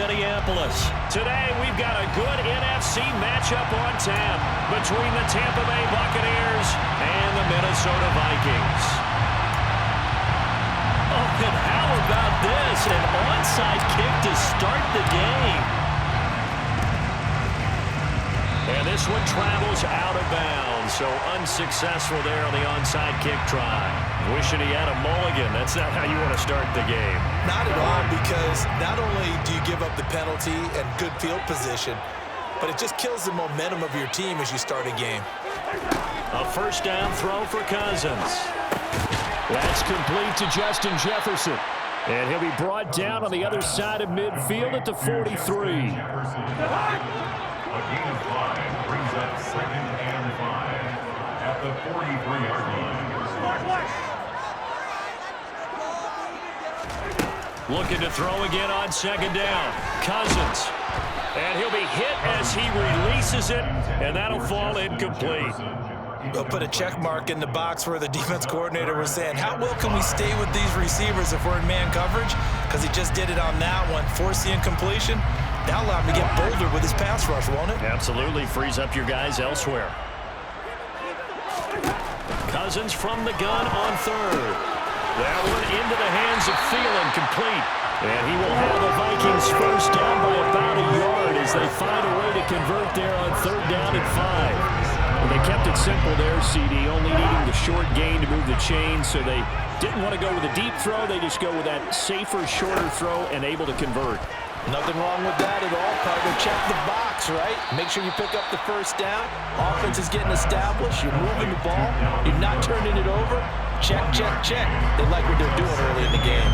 Minneapolis. Today, we've got a good NFC matchup on tap between the Tampa Bay Buccaneers and the Minnesota Vikings. Oh, and how about this? An onside kick to start the game. And this one travels out of bounds, so unsuccessful there on the onside kick try. Wishing he had a mulligan. That's not how you want to start the game. Not at all, because not only do you give up the penalty and good field position, but it just kills the momentum of your team as you start a game. A first down throw for Cousins. That's complete to Justin Jefferson. And he'll be brought down on the other side of midfield at the 43. A gain of 5 brings up 2nd and 5 at the 43-yard line. Looking to throw again on 2nd down. Cousins. And he'll be hit as he releases it, and that'll fall incomplete. They'll put a check mark in the box where the defense coordinator was saying, how well can we stay with these receivers if we're in man coverage? Because he just did it on that one, forced the incompletion. That'll allow him to get bolder with his pass rush, won't it? Absolutely. Frees up your guys elsewhere. Cousins from the gun on 3rd. That one into the hands of Thielen, complete. And he will have the Vikings first down by about a yard as they find a way to convert there on 3rd down and 5. Well, they kept it simple there, CD, only needing the short gain to move the chain, so they didn't want to go with a deep throw. They just go with that safer, shorter throw and able to convert. Nothing wrong with that at all, partner. Check the box, right? Make sure you pick up the first down. Offense is getting established. You're moving the ball. You're not turning it over. Check, check, check. They like what they're doing early in the game.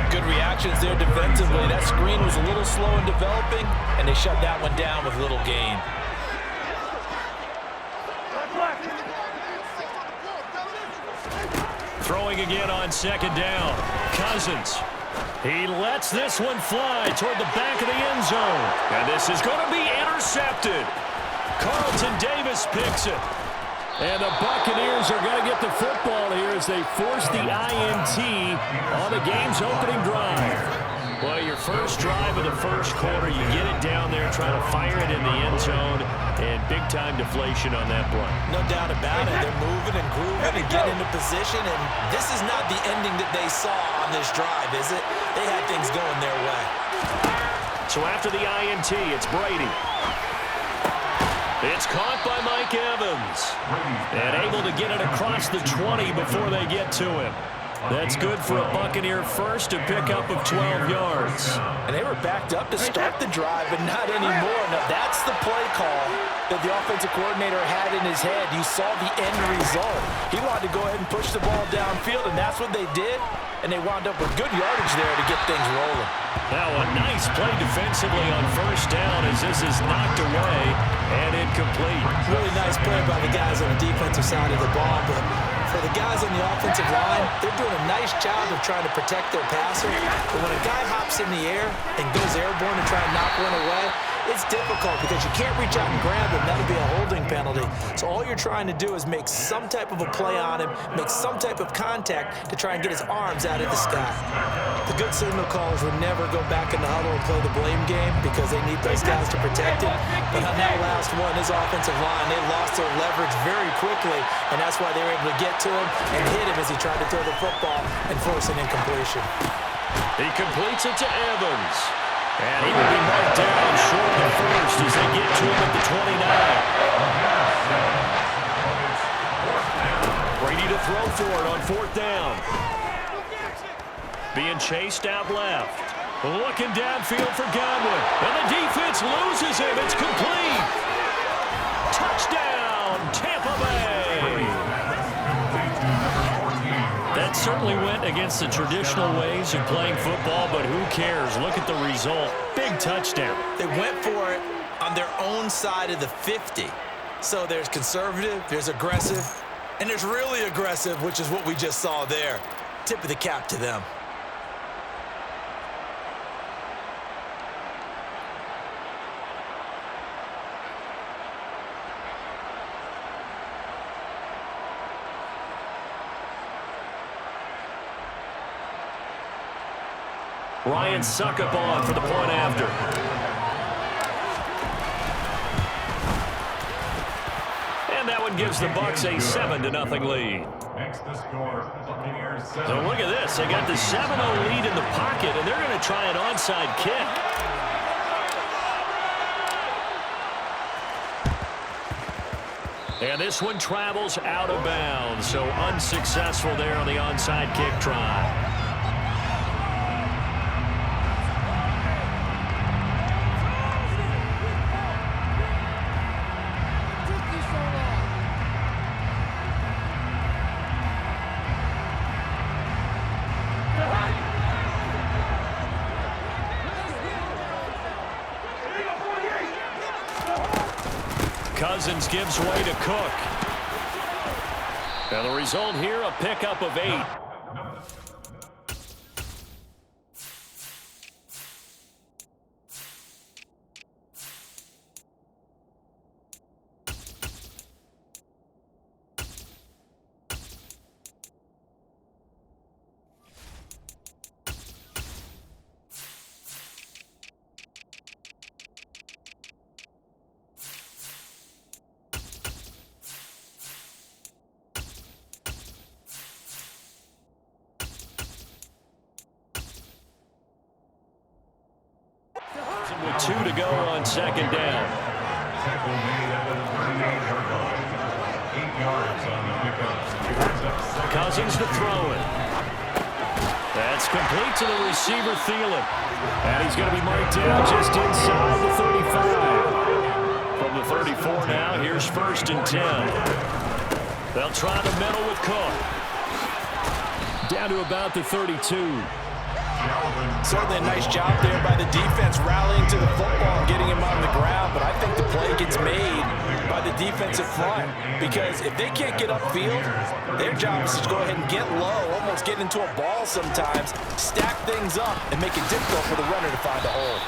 Good reactions there defensively. That screen was a little slow in developing, and they shut that one down with little gain. Throwing again on 2nd down. Cousins. He lets this one fly toward the back of the end zone. And this is going to be intercepted. Carlton Davis picks it. And the Buccaneers are going to get the football here as they force the INT on the game's opening drive. Well, your first drive of the first quarter, you get it down there, trying to fire it in the end zone, and big-time deflation on that play. No doubt about it. They're moving and grooving and getting into position, and this is not the ending that they saw on this drive, is it? They had things going their way. So after the INT, it's Brady. It's caught by Mike Evans. And able to get it across the 20 before they get to him. That's good for a Buccaneer first to pick up of 12 yards. And they were backed up to start the drive, but not anymore. Now, that's the play call that the offensive coordinator had in his head. You saw the end result. He wanted to go ahead and push the ball downfield, and that's what they did. And they wound up with good yardage there to get things rolling. Now a nice play defensively on first down as this is knocked away and incomplete. Really nice play by the guys on the defensive side of the ball, but for the guys on the offensive line, they're doing a nice job of trying to protect their passer. But when a guy hops in the air and goes airborne to try and knock one away, it's difficult because you can't reach out and grab him. That'll be a holding penalty. So all you're trying to do is make some type of a play on him, make some type of contact to try and get his arms out of the sky. The good signal callers would never go back in the huddle and play the blame game because they need those guys to protect him. But on that last one, his offensive line, they lost their leverage very quickly, and that's why they were able to get to him and hit him as he tried to throw the football and force an incompletion. He completes it to Evans. And he will be marked down short of first as they get to him at the 29. Brady to throw for it on 4th down. Being chased out left. Looking downfield for Godwin. And the defense loses him. It's complete. Touchdown, Tampa Bay. That certainly went against the traditional ways of playing football, but who cares? Look at the result. Big touchdown. They went for it on their own side of the 50. So there's conservative, there's aggressive, and there's really aggressive, which is what we just saw there. Tip of the cap to them. Ryan Suckup on for the point after. gives the Bucs a 7-0 lead. Next to score, Buccaneers 7. So look at this. They got the 7-0 lead in the pocket, and they're going to try an onside kick. And this one travels out of bounds, so unsuccessful there on the onside kick try. Cousins gives way to Cook. And the result here, a pickup of 8. With 2 to go on second down. Tackle made at the 38-yard line. 8 yards on the pickup. Cousins to throw it. That's complete to the receiver, Thielen. And he's going to be marked down just inside the 35. From the 34 now, here's 1st and 10. They'll try the middle with Cook. Down to about the 32. Certainly a nice job there by the defense rallying to the football and getting him on the ground, but I think the play gets made by the defensive front because if they can't get upfield, their job is to go ahead and get low, almost get into a ball sometimes, stack things up, and make it difficult for the runner to find a hole.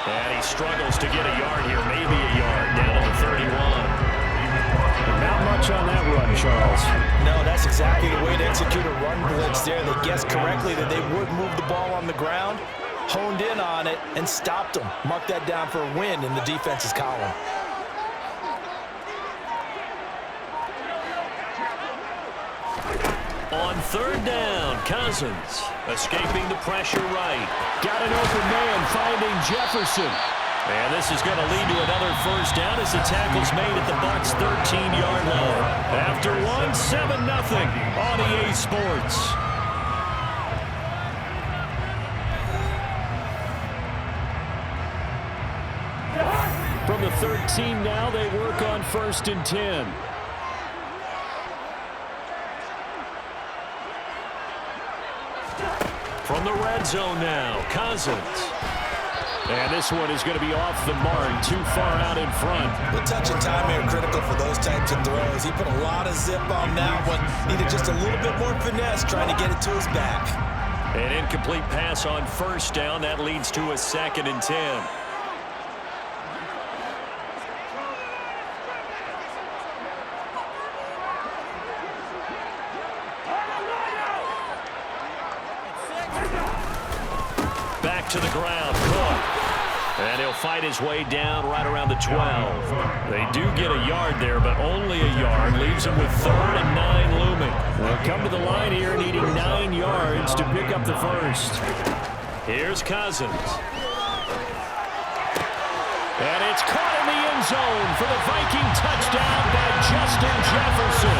And he struggles to get a yard here, maybe a yard, down to the 31. Not much on that run, Charles. No, that's exactly the way to execute a run blitz there. They guessed correctly that they would move the ball on the ground, honed in on it, and stopped them. Mark that down for a win in the defense's column. On 3rd down, Cousins escaping the pressure right. Got an open man finding Jefferson. And this is going to lead to another 1st down as the tackle's made at the Bucs' 13-yard line. After one, 7-0 on EA Sports. From the 13 now, they work on 1st and 10. From the red zone now, Cousins. And this one is going to be off the mark, too far out in front. The touch and time are critical for those types of throws. He put a lot of zip on that one. Needed just a little bit more finesse trying to get it to his back. An incomplete pass on 1st down. That leads to a 2nd and 10. Back to the ground, Cook. And he'll fight his way down right around the 12. They do get a yard there, but only a yard. Leaves him with 3rd and 9 looming. They'll come to the line here needing 9 yards to pick up the 1st. Here's Cousins. And it's caught in the end zone for the Viking touchdown by Justin Jefferson.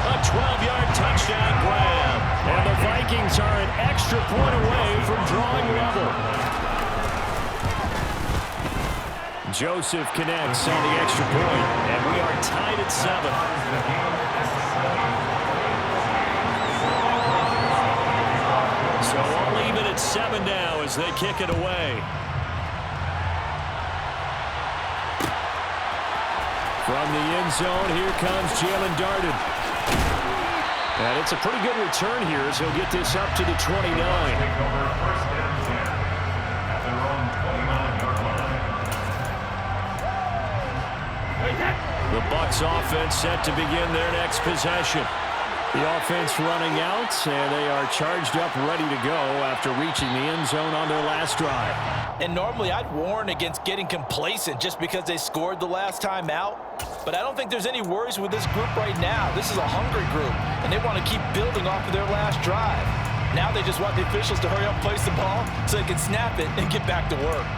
A 12-yard touchdown grab. And the Vikings are an extra point away from drawing level. Joseph connects on the extra point, and we are tied at 7. So all even at 7 now as they kick it away. From the end zone, here comes Jalen Darden. And it's a pretty good return here as he'll get this up to the 29. The Bucs offense set to begin their next possession. The offense running out, and they are charged up, ready to go after reaching the end zone on their last drive. And normally I'd warn against getting complacent just because they scored the last time out. But I don't think there's any worries with this group right now. This is a hungry group, and they want to keep building off of their last drive. Now they just want the officials to hurry up and place the ball so they can snap it and get back to work.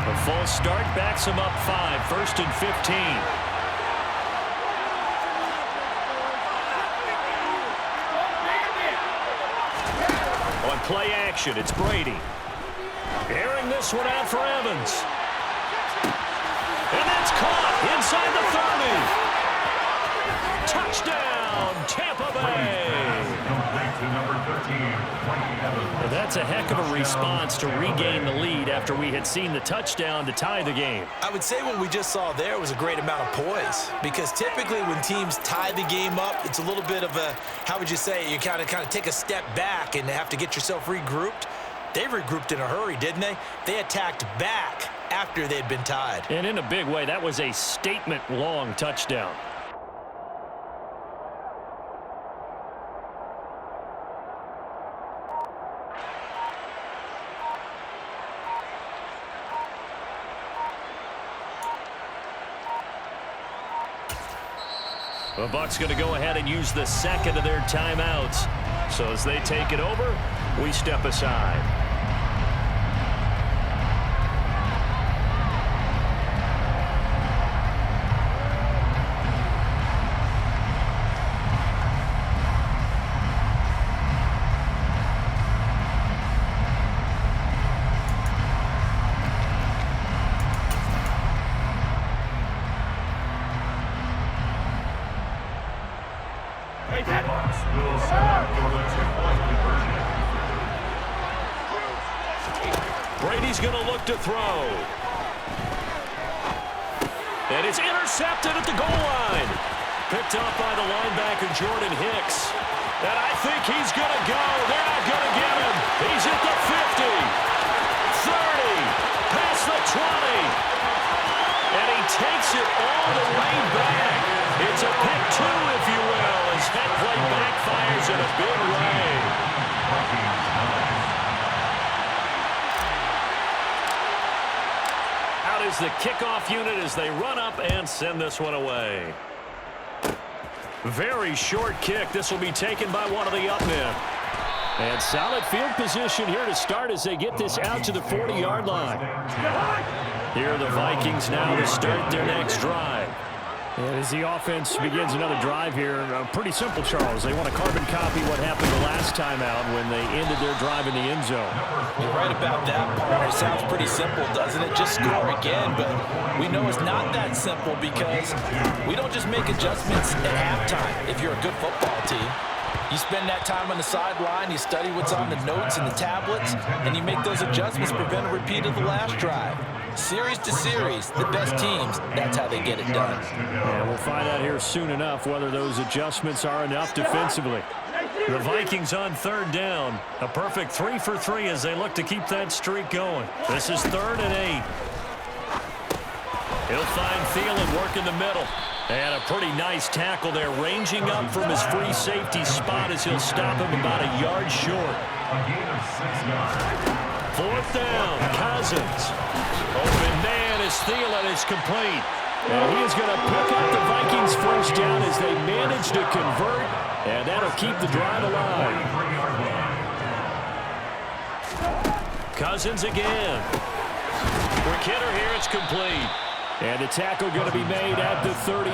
A full start backs him up 5, 1st and 15. On play action, it's Brady. Airing this one out for Evans. And that's caught inside the 30. Touchdown, Tampa Bay. Well, that's a heck of a response to regain the lead after we had seen the touchdown to tie the game. I would say what we just saw there was a great amount of poise, because typically when teams tie the game up, it's a little bit of a, how would you say, you kind of take a step back and have to get yourself regrouped. They regrouped in a hurry, didn't they? They attacked back after they'd been tied. And in a big way, that was a statement-long touchdown. The Bucs going to go ahead and use the second of their timeouts. So as they take it over, we step aside. Brady's going to look to throw. And it's intercepted at the goal line. Picked up by the linebacker, Jordan Hicks. And I think he's going to go. They're not going to get him. He's at the 50, 30, past the 20. And he takes it all the way back. It's a pick two, if you will, as that play backfires in a big way. Out is the kickoff unit as they run up and send this one away. Very short kick. This will be taken by one of the up men. And solid field position here to start as they get this out to the 40-yard line. Here are the Vikings now to start their next drive. And as the offense begins another drive here, pretty simple, Charles. They want to carbon copy what happened the last time out when they ended their drive in the end zone. You're right about that part. It sounds pretty simple, doesn't it? Just score again, but we know it's not that simple because we don't just make adjustments at halftime if you're a good football team. You spend that time on the sideline, you study what's on the notes and the tablets, and you make those adjustments to prevent a repeat of the last drive. Series to series, the best teams, that's how they get it done. And we'll find out here soon enough whether those adjustments are enough defensively. The Vikings on third down. A perfect 3 for 3 as they look to keep that streak going. This is 3rd and 8. He'll find Thielen work in the middle. And a pretty nice tackle there, ranging up from his free safety spot as he'll stop him about a yard short. A gain of 6 yards. 4th down, Cousins. Open man as Thielen is complete. And he is going to pick up the Vikings first down as they manage to convert, and that'll keep the drive alive. Cousins again. Quick hitter here, it's complete. And the tackle going to be made at the 38.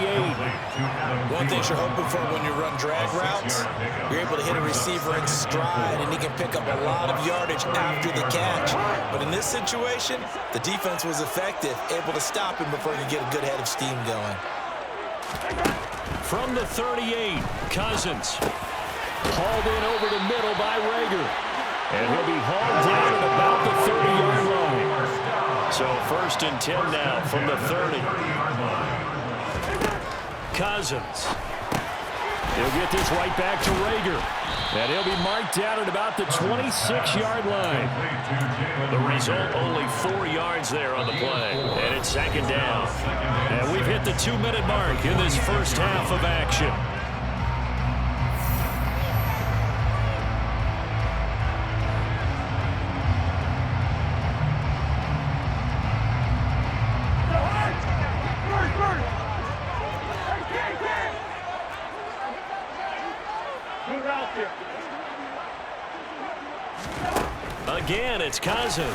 One thing you're hoping for when you run drag routes, you're able to hit a receiver in stride, and he can pick up a lot of yardage after the catch. But in this situation, the defense was effective, able to stop him before he could get a good head of steam going. From the 38, Cousins. Hauled in over the middle by Rager. And he'll be hauled down at about the 30-yard line. So 1st and 10 now from the 30. Cousins. He'll get this right back to Rager. And he'll be marked down at about the 26-yard line. The result, only 4 yards there on the play. And it's 2nd down. And we've hit the 2-minute mark in this first half of action. Again, it's Cousins.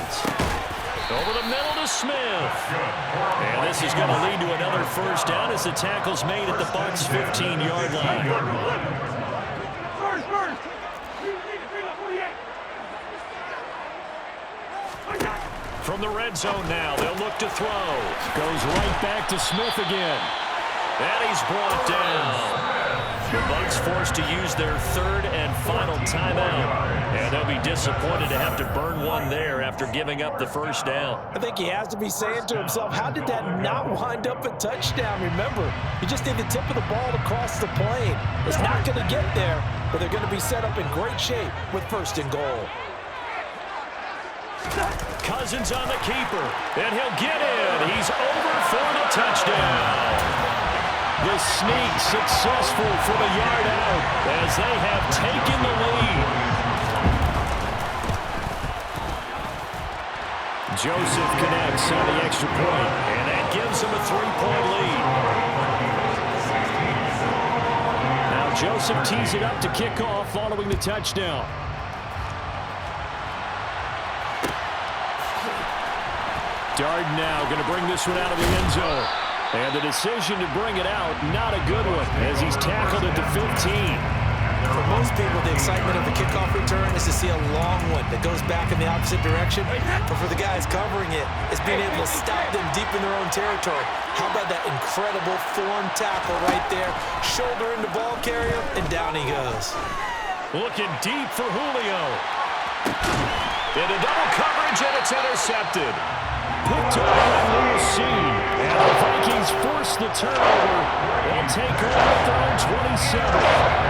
Over the middle to Smith. And this is going to lead to another first down as the tackle's made at the Bucs' 15-yard line. From the red zone now, they'll look to throw. Goes right back to Smith again. And he's brought down. The Bucs forced to use their third and final timeout. And they'll be disappointed to have to burn one there after giving up the first down. I think he has to be saying to himself, how did that not wind up a touchdown? Remember, you just need the tip of the ball to cross the plane. It's not going to get there, but they're going to be set up in great shape with first and goal. Cousins on the keeper, and he'll get in. He's over for the touchdown. The sneak successful for the yard out as they have taken the lead. Joseph connects on the extra point, and that gives him a 3-point lead. Now Joseph tees it up to kick off following the touchdown. Darden now going to bring this one out of the end zone. And the decision to bring it out, not a good one, as he's tackled at the 15. For most people, the excitement of the kickoff return is to see a long one that goes back in the opposite direction. But for the guys covering it, it's being able to stop them deep in their own territory. How about that incredible form tackle right there? Shoulder into ball carrier, and down he goes. Looking deep for Julio. Into double coverage, and it's intercepted. Picked up by Lucine, and the Vikings force the turnover and take over at their own 27.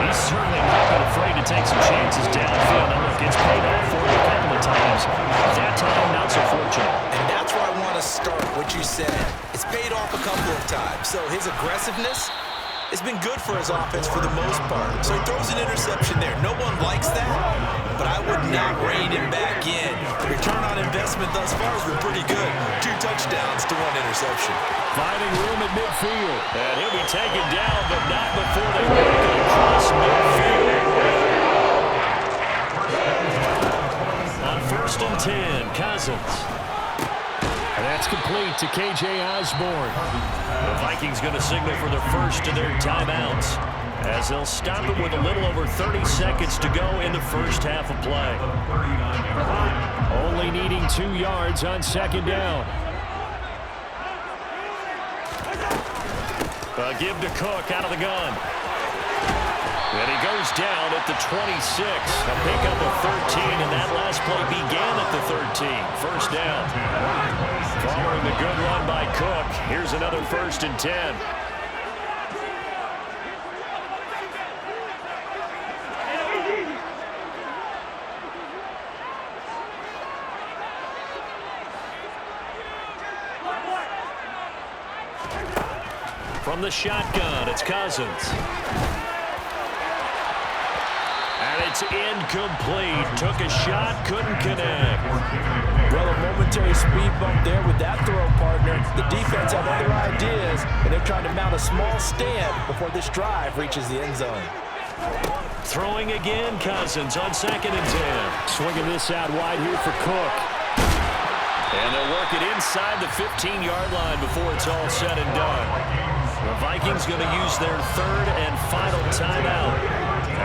He's certainly not been afraid to take some chances downfield. And look, it's paid off for him a couple of times. That time, not so fortunate. And that's where I want to start what you said. It's paid off a couple of times. So his aggressiveness has been good for his offense for the most part. So he throws an interception there. No one likes that, but I would not rein him back in. The return on investment thus far has been pretty good. 2 touchdowns to 1 interception. Finding room at midfield. And he'll be taken down, but not before they work it across midfield. On 1st and 10, Cousins. And that's complete to K.J. Osborne. The Vikings going to signal for the first of their timeouts as they'll stop it with a little over 30 seconds to go in the first half of play. Only needing 2 yards on 2nd down. A give to Cook out of the gun. And he goes down at the 26. A pickup of 13, and that last play began at the 13. First down. Following the good run by Cook, here's another 1st and 10. From the shotgun, it's Cousins. And it's incomplete. Took a shot, couldn't connect. Well, a momentary speed bump there with that throw, partner. The defense had other ideas, and they're trying to mount a small stand before this drive reaches the end zone. Throwing again, Cousins on 2nd and 10. Swinging this out wide here for Cook. And they'll work it inside the 15-yard line before it's all said and done. The Vikings going to use their 3rd and final timeout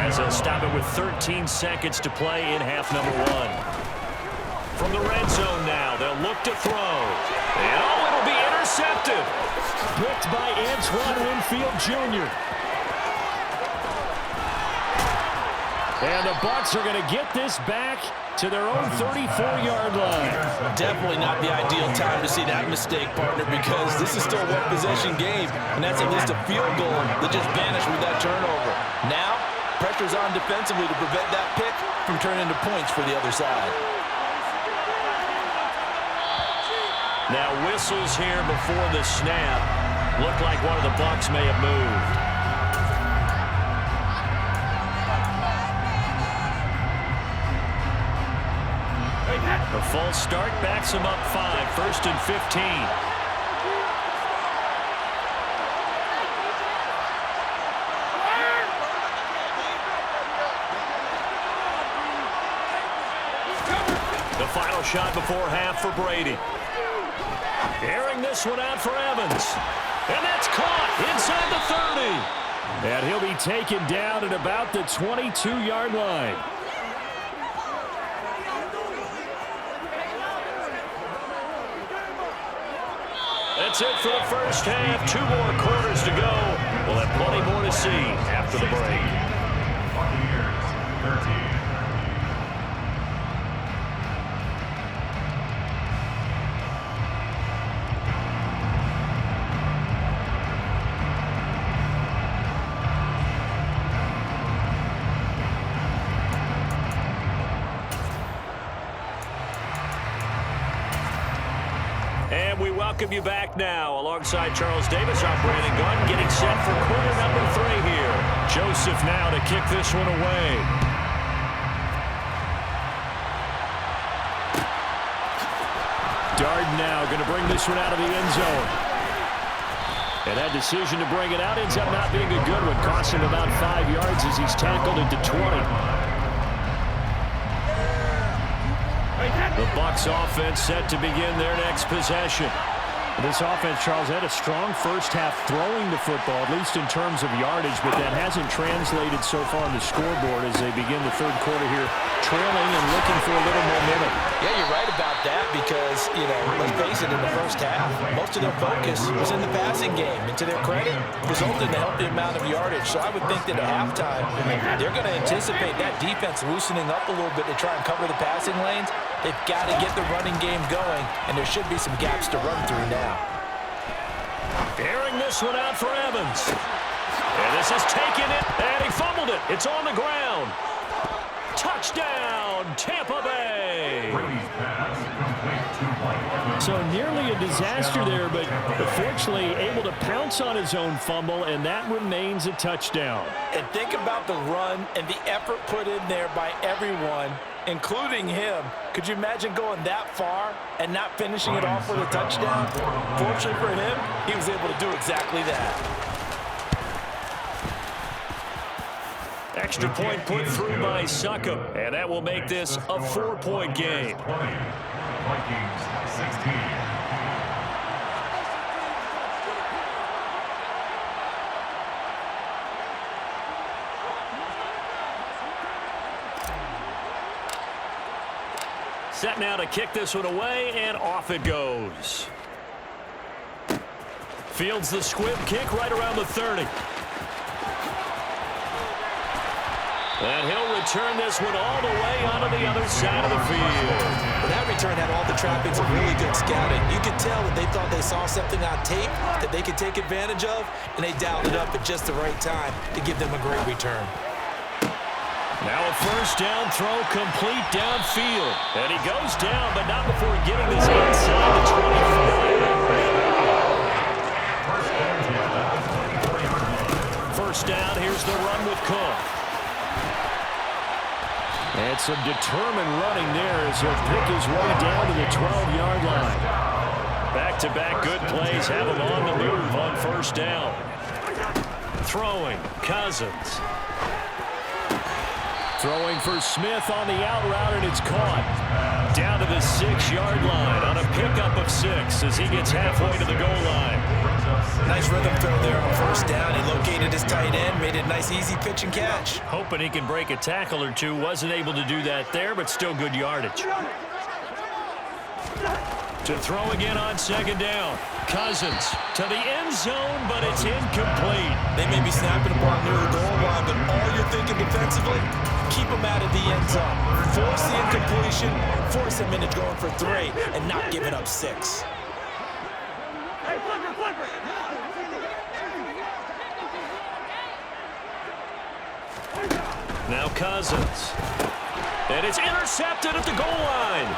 as they'll stop it with 13 seconds to play in half number 1. From the red zone now, they'll look to throw. And oh, it'll be intercepted. Picked by Antoine Winfield Jr. And the Bucs are going to get this back to their own 34-yard line. Definitely not the ideal time to see that mistake, partner, because this is still a one-possession game, and that's at least a field goal that just vanished with that turnover. Now, pressure's on defensively to prevent that pick from turning into points for the other side. Now whistles here before the snap. Looked like one of the Bucs may have moved. A false start backs him up 5, 1st and 15. shot before half for Brady. Airing this one out for Evans. And that's caught inside the 30. And he'll be taken down at about the 22-yard line. That's it for the first half. 2 more quarters to go. We'll have plenty more to see after the break. Buccaneers 13. And we welcome you back now. Alongside Charles Davis, I'm Brandon Gunn, getting set for quarter number 3 here. Joseph now to kick this one away. Darden now going to bring this one out of the end zone. And that decision to bring it out ends up not being a good one. Cost him about 5 yards as he's tackled into 20. The Bucs offense set to begin their next possession. This offense, Charles, had a strong first half throwing the football, at least in terms of yardage, but that hasn't translated so far on the scoreboard as they begin the third quarter here, trailing and looking for a little momentum. Yeah, you're right about that because, let's face it, in the first half, most of their focus was in the passing game. And to their credit, resulted in a healthy amount of yardage. So I would think that at halftime, they're going to anticipate that defense loosening up a little bit to try and cover the passing lanes. They've got to get the running game going, and there should be some gaps to run through now. Airing this one out for Evans. And this is taking it, and he fumbled it. It's on the ground. Touchdown, Tampa Bay. Brady's pass complete to So nearly a disaster there, but fortunately able to pounce on his own fumble, and that remains a touchdown. And think about the run and the effort put in there by everyone, including him. Could you imagine going that far and not finishing it off with a touchdown? Fortunately for him, he was able to do exactly that. Extra point put through by Succop, and that will make this a 4-point game. 20. Vikings 16. Set now to kick this one away, and off it goes. Fields the squib kick right around the 30. And he'll return this one all the way onto the other side of the field. Well, that return had all the trappings of really good scouting. You could tell that they thought they saw something on tape that they could take advantage of, and they dialed it up at just the right time to give them a great return. Now a first down throw complete downfield. And he goes down, but not before getting this inside the 25. First down, here's the run with Cook. And some determined running there as he'll pick his way down to the 12-yard line. Back-to-back good plays have him on the move on first down. Throwing, Cousins. Throwing for Smith on the out route, and it's caught. Down to the 6-yard line on a pickup of 6 as he gets halfway to the goal line. Nice rhythm throw there on first down. He located his tight end, made it a nice, easy pitch and catch. Hoping he can break a tackle or two. Wasn't able to do that there, but still good yardage. To throw again on second down. Cousins to the end zone, but it's incomplete. They may be snapping the ball near the goal line, but all you're thinking defensively, keep them out of the end zone. Force the incompletion, force them into going for 3, and not giving up 6. Now Cousins. And it's intercepted at the goal line.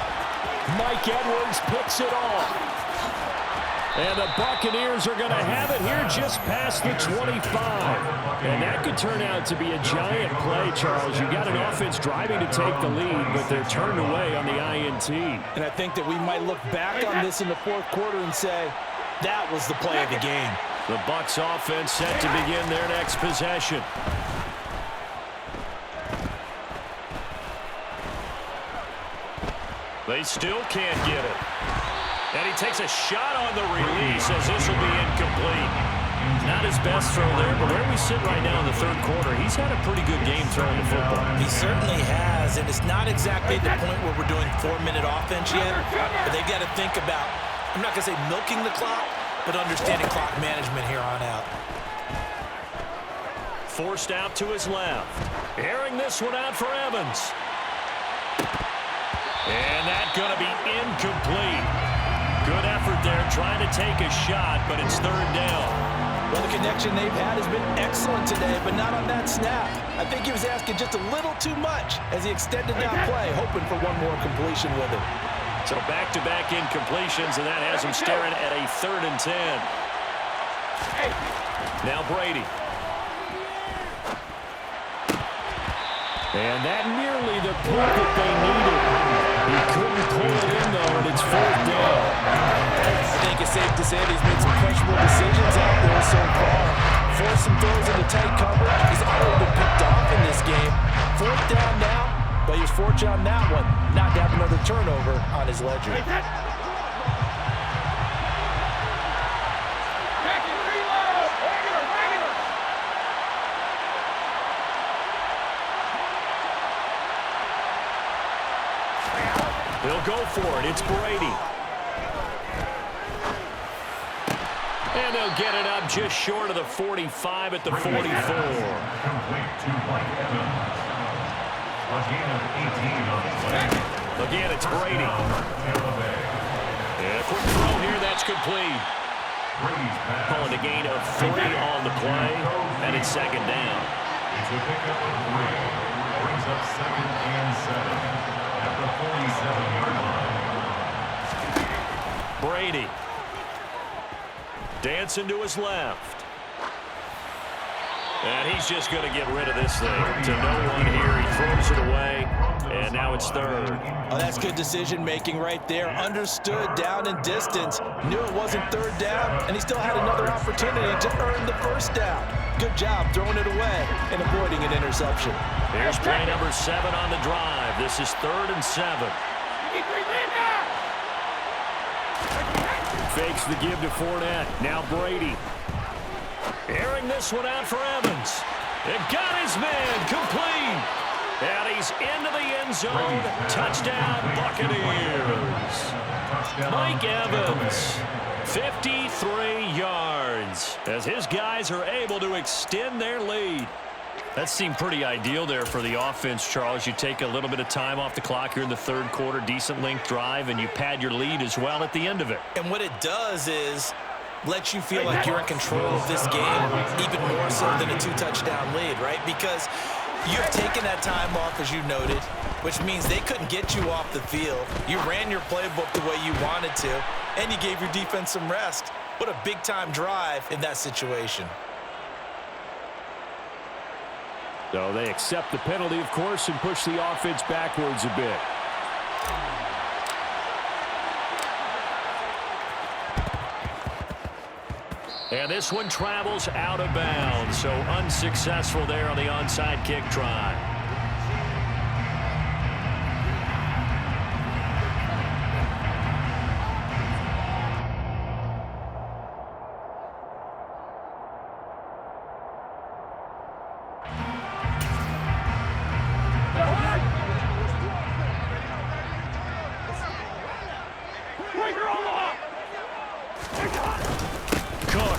Mike Edwards picks it off. And the Buccaneers are going to have it here just past the 25. And that could turn out to be a giant play, Charles. You got an offense driving to take the lead, but they're turned away on the INT. And I think that we might look back on this in the fourth quarter and say, that was the play of the game. The Bucs offense set to begin their next possession. They still can't get it. And he takes a shot on the release as this will be incomplete. Not his best throw there, but where we sit right now in the third quarter, he's had a pretty good game throwing the football. He certainly has, and it's not exactly the point where we're doing 4-minute offense yet, but they've got to think about, I'm not going to say milking the clock, but understanding clock management here on out. Forced out to his left. Airing this one out for Evans. And that's going to be incomplete. Good effort there trying to take a shot, but it's third down. Well, the connection they've had has been excellent today, but not on that snap. I think he was asking just a little too much as he extended that play, hoping for one more completion with it. So back-to-back incompletions, and that has him staring at a 3rd and 10. Now Brady. And that nearly the pull that they needed. He couldn't pull it in, though, and it's 4th down. I think it's safe to say that he's made some questionable decisions out there so far. Forced some throws into tight coverage. He's already been picked off in this game. 4th down now, but he was fortunate on that one not to have another turnover on his ledger. He'll go for it. It's Brady. And they'll get it up just short of the 45 at the 44. Complete to Mike Evans. A gain of 18 on the play. Again, it's Brady. And a quick throw here. That's complete. Calling a gain of 3 on the play. And it's 2nd down. It's a pickup of 3. Brings up 2nd and 7. At the 47-yard line. Brady. Dancing to his left. And he's just going to get rid of this thing. To no one here. He throws it away. And now it's 3rd. Oh, that's good decision-making right there. Understood down in distance. Knew it wasn't 3rd down, and he still had another opportunity to earn the 1st down. Good job throwing it away and avoiding an interception. Here's play number 7 on the drive. This is 3rd and 7. Fakes the give to Fournette. Now Brady. Airing this one out for Evans. It got his man complete. And he's into the end zone. Touchdown, Buccaneers. Mike Evans, 53 yards, as his guys are able to extend their lead. That seemed pretty ideal there for the offense, Charles. You take a little bit of time off the clock here in the 3rd quarter, decent length drive, and you pad your lead as well at the end of it. And what it does is lets you feel like you're in control of this game, even more so than a 2-touchdown lead, right? Because you've taken that time off, as you noted, which means they couldn't get you off the field. You ran your playbook the way you wanted to, and you gave your defense some rest. What a big-time drive in that situation. So they accept the penalty, of course, and push the offense backwards a bit. And this one travels out of bounds, so unsuccessful there on the onside kick try.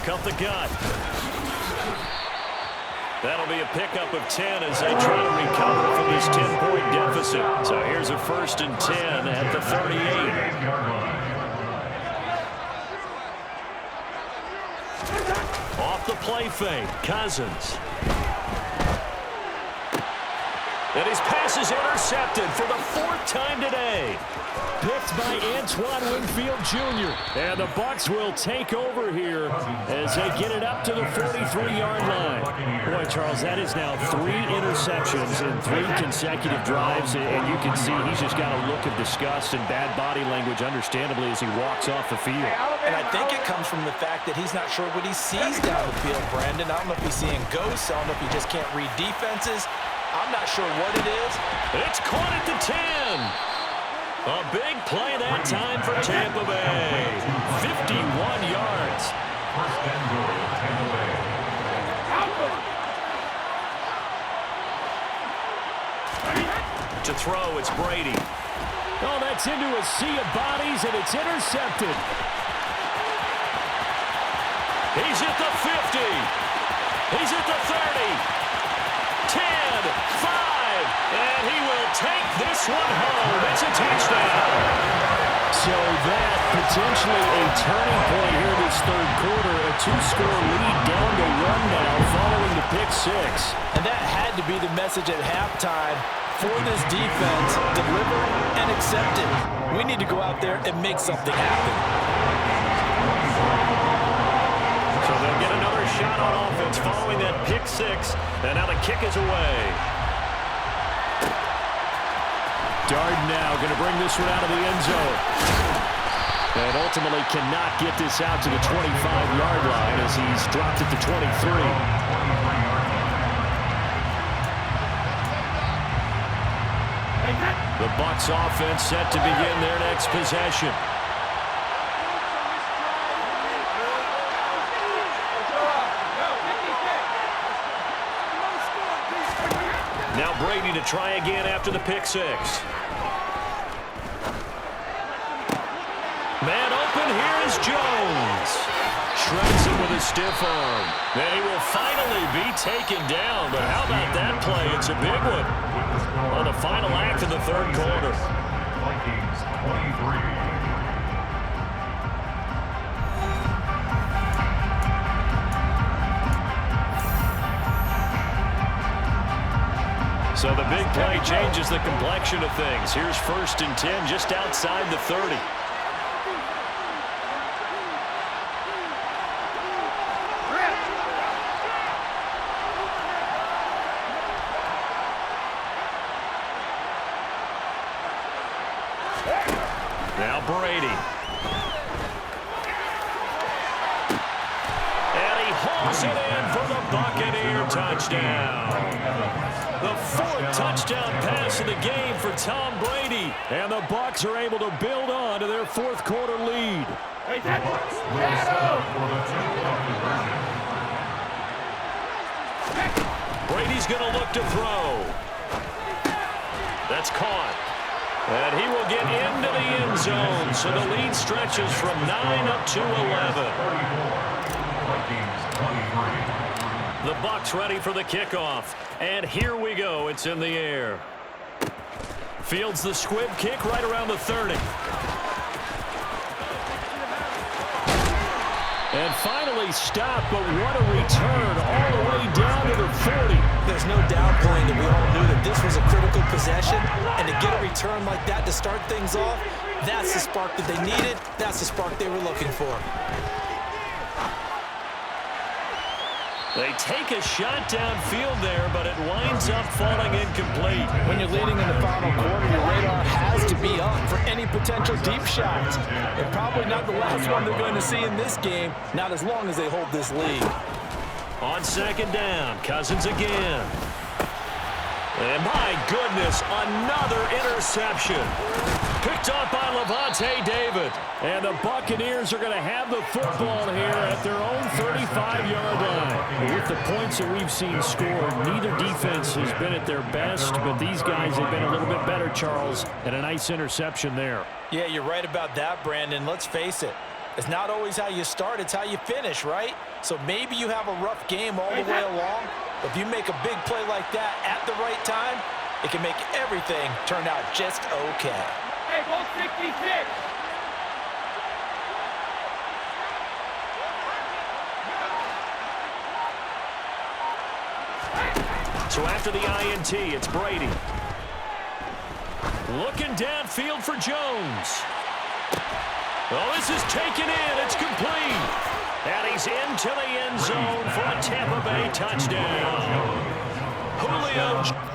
Up the gut. That'll be a pickup of 10 as they try to recover from this 10-point deficit. So here's a 1st and 10 at the 38. Off the play fake, Cousins. And his pass is intercepted for the 4th time today. Picked by Antoine Winfield Jr. And the Bucs will take over here as they get it up to the 43-yard line. Boy, Charles, that is now 3 interceptions in 3 consecutive drives, and you can see he's just got a look of disgust and bad body language, understandably, as he walks off the field. And I think it comes from the fact that he's not sure what he sees down the field, Brandon. I don't know if he's seeing ghosts. I don't know if he just can't read defenses. I'm not sure what it is. It's caught at the 10. A big play that time for Tampa Bay. 51 yards. First and goal, Tampa Bay. To throw, it's Brady. Oh, that's into a sea of bodies, and it's intercepted. He's at the 50. He's at the 30. 10, 5, and he will take this one home. It's a touchdown. So that potentially a turning point here this third quarter. A two-score lead down to 1 now following the pick six. And that had to be the message at halftime for this defense. Deliver and accept it. We need to go out there and make something happen. So they'll get another shot on offense following that pick six. And now the kick is away. Darden now going to bring this one out of the end zone. And ultimately cannot get this out to the 25-yard line as he's dropped it to 23. The Bucs offense set to begin their next possession. Now Brady to try again after the pick six. Man open, here is Jones. Shreds him with a stiff arm. And he will finally be taken down. But how about that play? It's a big one. On the final act of the third quarter. Vikings 23. So the big play changes the complexion of things. Here's 1st and 10 just outside the 30. Now Brady. And he hauls it in for the Buccaneer touchdown. The 4th touchdown pass of the game for Tom Brady. And the Bucs are able to build on to their 4th quarter lead. Brady's going to look to throw. That's caught. And he will get into the end zone. So the lead stretches from 9 up to 11. The Bucs ready for the kickoff. And here we go. It's in the air. Fields the squib kick right around the 30. And finally stopped, but what a return all the way down to the 40. There's no doubt, Blaine, that we all knew that this was a critical possession. And to get a return like that to start things off, that's the spark that they needed. That's the spark they were looking for. They take a shot downfield there, but it winds up falling incomplete. When you're leading in the final quarter, your radar has to be up for any potential deep shots. And probably not the last one they're going to see in this game, not as long as they hold this lead. On 2nd down, Cousins again. And my goodness, another interception. Picked off by Levante David. And the Buccaneers are going to have the football here at their own 35-yard line. With the points that we've seen scored, neither defense has been at their best, but these guys have been a little bit better, Charles, and a nice interception there. Yeah, you're right about that, Brandon. Let's face it. It's not always how you start, it's how you finish, right? So maybe you have a rough game all the way along, but if you make a big play like that at the right time, it can make everything turn out just okay. Hey, ball 66. So after the INT, it's Brady. Looking downfield for Jones. Oh, this is taken in. It's complete. And he's into the end zone for a Tampa Bay touchdown. Julio.